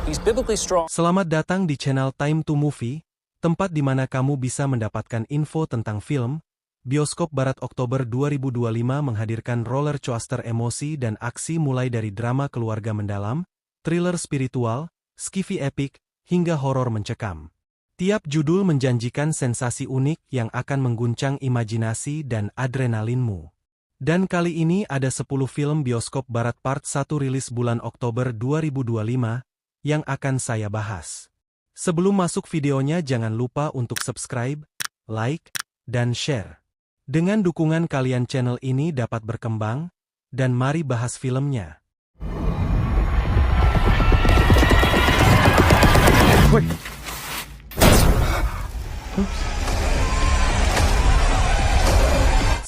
He's biblically strong. Selamat datang di channel Time to Movie, tempat di mana kamu bisa mendapatkan info tentang film. Bioskop Barat Oktober 2025 menghadirkan roller coaster emosi dan aksi mulai dari drama keluarga mendalam, thriller spiritual, sci-fi epic, hingga horor mencekam. Tiap judul menjanjikan sensasi unik yang akan mengguncang imajinasi dan adrenalinmu. Dan kali ini ada 10 film bioskop barat part 1 rilis bulan Oktober 2025 yang akan saya bahas. Sebelum masuk videonya jangan lupa untuk subscribe, like, dan share. Dengan dukungan kalian channel ini dapat berkembang, dan mari bahas filmnya. Wait.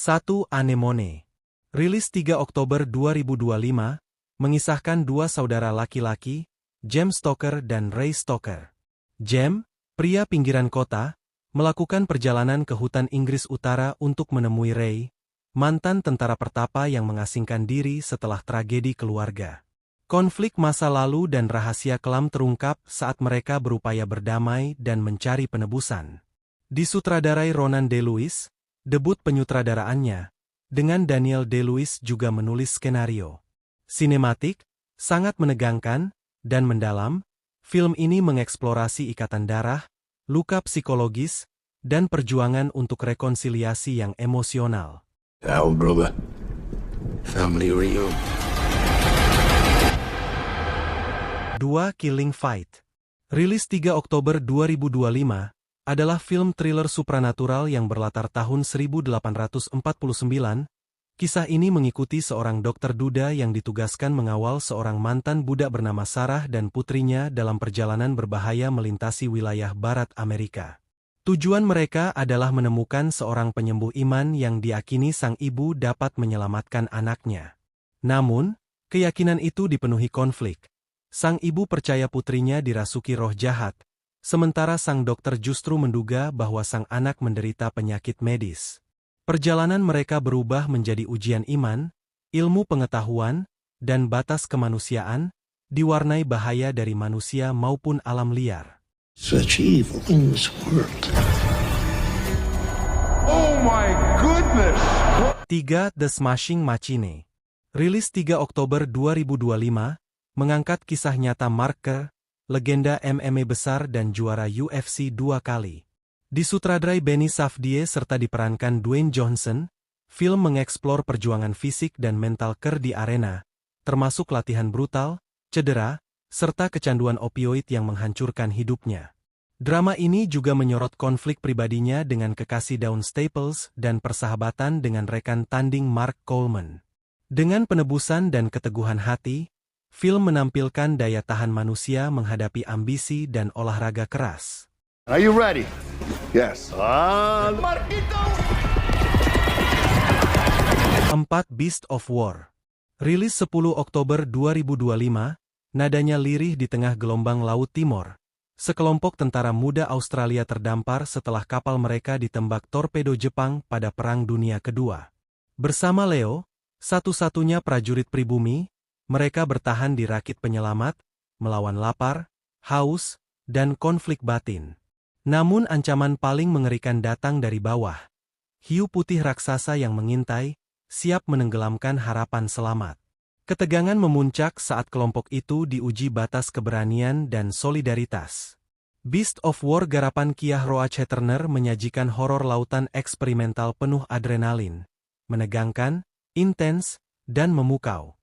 1. Anemone. Rilis 3 Oktober 2025, mengisahkan dua saudara laki-laki, James Stoker dan Ray Stoker. James, pria pinggiran kota, melakukan perjalanan ke hutan Inggris Utara untuk menemui Ray, mantan tentara pertapa yang mengasingkan diri setelah tragedi keluarga. Konflik masa lalu dan rahasia kelam terungkap saat mereka berupaya berdamai dan mencari penebusan. Disutradarai Ronan De Luis, debut penyutradaraannya, dengan Daniel Day-Lewis juga menulis skenario. Sinematik, sangat menegangkan, dan mendalam, film ini mengeksplorasi ikatan darah, luka psikologis, dan perjuangan untuk rekonsiliasi yang emosional. Our brother. Family reunion. 2. Killing Fight. Rilis 3 Oktober 2025, adalah film thriller supranatural yang berlatar tahun 1849. Kisah ini mengikuti seorang dokter duda yang ditugaskan mengawal seorang mantan budak bernama Sarah dan putrinya dalam perjalanan berbahaya melintasi wilayah barat Amerika. Tujuan mereka adalah menemukan seorang penyembuh iman yang diakini sang ibu dapat menyelamatkan anaknya. Namun, keyakinan itu dipenuhi konflik. Sang ibu percaya putrinya dirasuki roh jahat, sementara sang dokter justru menduga bahwa sang anak menderita penyakit medis. Perjalanan mereka berubah menjadi ujian iman, ilmu pengetahuan, dan batas kemanusiaan, diwarnai bahaya dari manusia maupun alam liar. Such evil in this world. Oh my goodness! 3. The Smashing Machine. Rilis 3 Oktober 2025, mengangkat kisah nyata Mark Kerr, legenda MMA besar dan juara UFC 2 kali. Disutradarai Benny Safdie serta diperankan Dwayne Johnson, film mengeksplor perjuangan fisik dan mental Kerr di arena, termasuk latihan brutal, cedera, serta kecanduan opioid yang menghancurkan hidupnya. Drama ini juga menyorot konflik pribadinya dengan kekasih Dawn Staples dan persahabatan dengan rekan tanding Mark Coleman. Dengan penebusan dan keteguhan hati, film menampilkan daya tahan manusia menghadapi ambisi dan olahraga keras. Are you ready? Yes. 4. Beast of War. Rilis 10 Oktober 2025, nadanya lirih di tengah gelombang Laut Timor. Sekelompok tentara muda Australia terdampar setelah kapal mereka ditembak torpedo Jepang pada Perang Dunia Kedua. Bersama Leo, satu-satunya prajurit pribumi, mereka bertahan di rakit penyelamat, melawan lapar, haus, dan konflik batin. Namun ancaman paling mengerikan datang dari bawah. Hiu putih raksasa yang mengintai, siap menenggelamkan harapan selamat. Ketegangan memuncak saat kelompok itu diuji batas keberanian dan solidaritas. Beast of War garapan Kiah Roach Turner menyajikan horor lautan eksperimental penuh adrenalin, menegangkan, intens, dan memukau.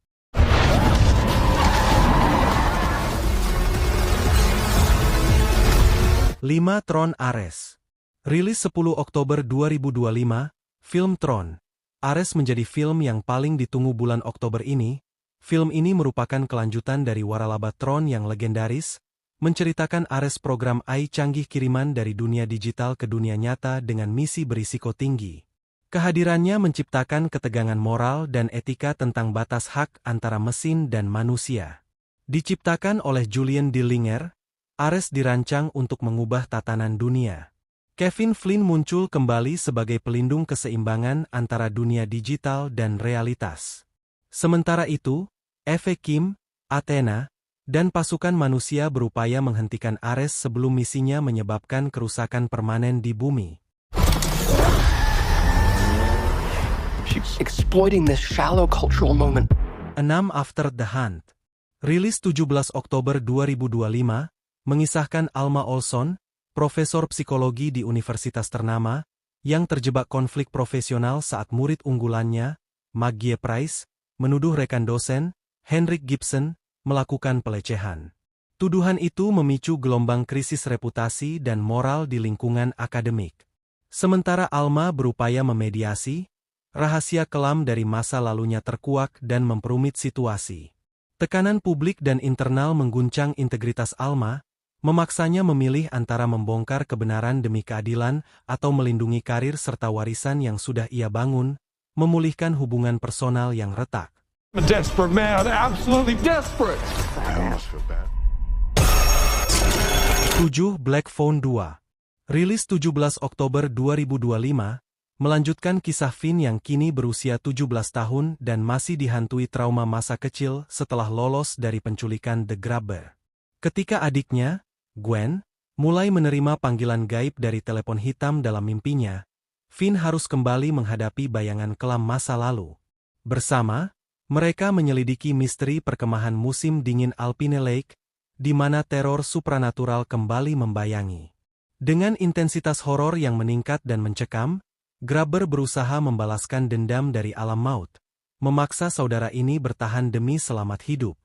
5. Tron Ares. Rilis 10 Oktober 2025, film Tron Ares menjadi film yang paling ditunggu bulan Oktober ini. Film ini merupakan kelanjutan dari waralaba Tron yang legendaris, menceritakan Ares program AI canggih kiriman dari dunia digital ke dunia nyata dengan misi berisiko tinggi. Kehadirannya menciptakan ketegangan moral dan etika tentang batas hak antara mesin dan manusia. Diciptakan oleh Julien Dillinger, Ares dirancang untuk mengubah tatanan dunia. Kevin Flynn muncul kembali sebagai pelindung keseimbangan antara dunia digital dan realitas. Sementara itu, Eve Kim, Athena, dan pasukan manusia berupaya menghentikan Ares sebelum misinya menyebabkan kerusakan permanen di bumi. She's exploiting this shallow cultural moment. 6 After the Hunt. Rilis 17 Oktober 2025, mengisahkan Alma Olson, profesor psikologi di universitas ternama, yang terjebak konflik profesional saat murid unggulannya, Maggie Price, menuduh rekan dosen, Henrik Gibson, melakukan pelecehan. Tuduhan itu memicu gelombang krisis reputasi dan moral di lingkungan akademik. Sementara Alma berupaya memediasi, rahasia kelam dari masa lalunya terkuak dan memperumit situasi. Tekanan publik dan internal mengguncang integritas Alma, memaksanya memilih antara membongkar kebenaran demi keadilan atau melindungi karir serta warisan yang sudah ia bangun, memulihkan hubungan personal yang retak. I'm a desperate man, absolutely desperate. I almost feel bad. 7 Black Phone 2. Rilis 17 Oktober 2025, melanjutkan kisah Finn yang kini berusia 17 tahun dan masih dihantui trauma masa kecil setelah lolos dari penculikan The Grabber. Ketika adiknya, Gwen, mulai menerima panggilan gaib dari telepon hitam dalam mimpinya, Finn harus kembali menghadapi bayangan kelam masa lalu. Bersama, mereka menyelidiki misteri perkemahan musim dingin Alpine Lake, di mana teror supranatural kembali membayangi. Dengan intensitas horor yang meningkat dan mencekam, Grabber berusaha membalaskan dendam dari alam maut, memaksa saudara ini bertahan demi selamat hidup.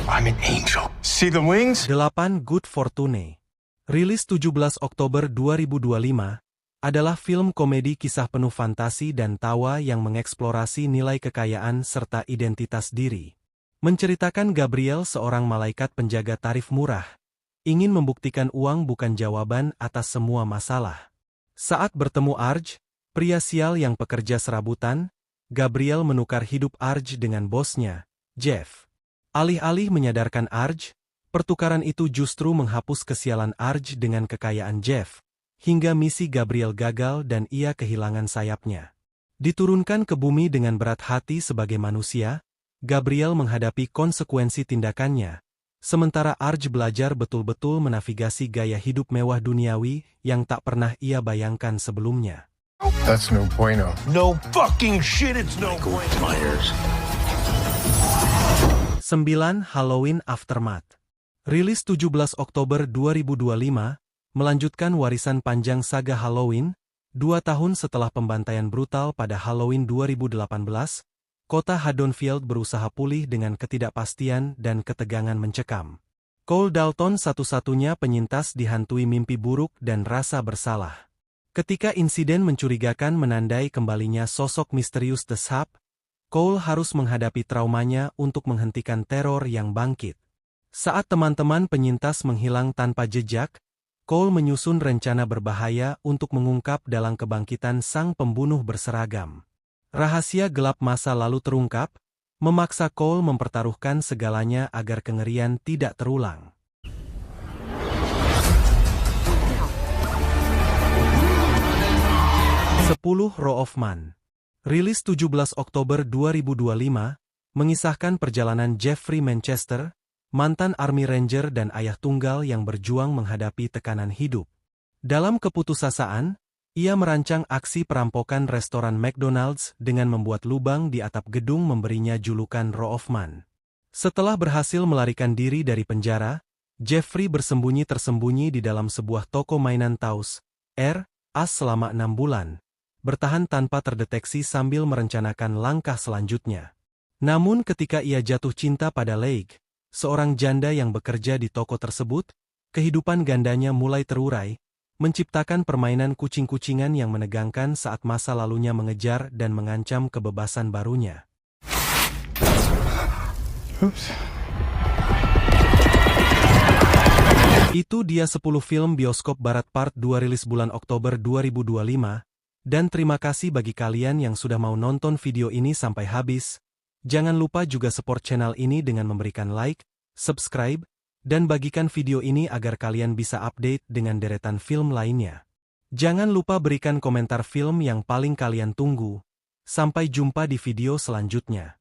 I'm an angel. See the wings? 8 Good Fortune. Rilis 17 Oktober 2025, adalah film komedi kisah penuh fantasi dan tawa yang mengeksplorasi nilai kekayaan serta identitas diri. Menceritakan Gabriel, seorang malaikat penjaga tarif murah, ingin membuktikan uang bukan jawaban atas semua masalah. Saat bertemu Arj, pria sial yang pekerja serabutan, Gabriel menukar hidup Arj dengan bosnya, Jeff. Alih-alih menyadarkan Arj, pertukaran itu justru menghapus kesialan Arj dengan kekayaan Jeff, hingga misi Gabriel gagal dan ia kehilangan sayapnya. Diturunkan ke bumi dengan berat hati sebagai manusia, Gabriel menghadapi konsekuensi tindakannya, sementara Arj belajar betul-betul menavigasi gaya hidup mewah duniawi yang tak pernah ia bayangkan sebelumnya. That's no bueno. No fucking shit, it's no point. Myers. 9 Halloween Aftermath. Rilis 17 Oktober 2025, melanjutkan warisan panjang saga Halloween, 2 tahun setelah pembantaian brutal pada Halloween 2018, kota Haddonfield berusaha pulih dengan ketidakpastian dan ketegangan mencekam. Cole Dalton, satu-satunya penyintas, dihantui mimpi buruk dan rasa bersalah. Ketika insiden mencurigakan menandai kembalinya sosok misterius The Sap, Cole harus menghadapi traumanya untuk menghentikan teror yang bangkit. Saat teman-teman penyintas menghilang tanpa jejak, Cole menyusun rencana berbahaya untuk mengungkap dalang kebangkitan sang pembunuh berseragam. Rahasia gelap masa lalu terungkap, memaksa Cole mempertaruhkan segalanya agar kengerian tidak terulang. Sepuluh Row of Man. Rilis 17 Oktober 2025, mengisahkan perjalanan Jeffrey Manchester, mantan Army Ranger dan ayah tunggal yang berjuang menghadapi tekanan hidup. Dalam keputusasaan, ia merancang aksi perampokan restoran McDonald's dengan membuat lubang di atap gedung memberinya julukan Row of Man. Setelah berhasil melarikan diri dari penjara, Jeffrey bersembunyi-tersembunyi di dalam sebuah toko mainan Taos R.Us selama 6 bulan, bertahan tanpa terdeteksi sambil merencanakan langkah selanjutnya. Namun ketika ia jatuh cinta pada Leigh, seorang janda yang bekerja di toko tersebut, kehidupan gandanya mulai terurai, menciptakan permainan kucing-kucingan yang menegangkan saat masa lalunya mengejar dan mengancam kebebasan barunya. Itu dia 10 film bioskop barat part 2 rilis bulan Oktober 2025, dan terima kasih bagi kalian yang sudah mau nonton video ini sampai habis. Jangan lupa juga support channel ini dengan memberikan like, subscribe, dan bagikan video ini agar kalian bisa update dengan deretan film lainnya. Jangan lupa berikan komentar film yang paling kalian tunggu. Sampai jumpa di video selanjutnya.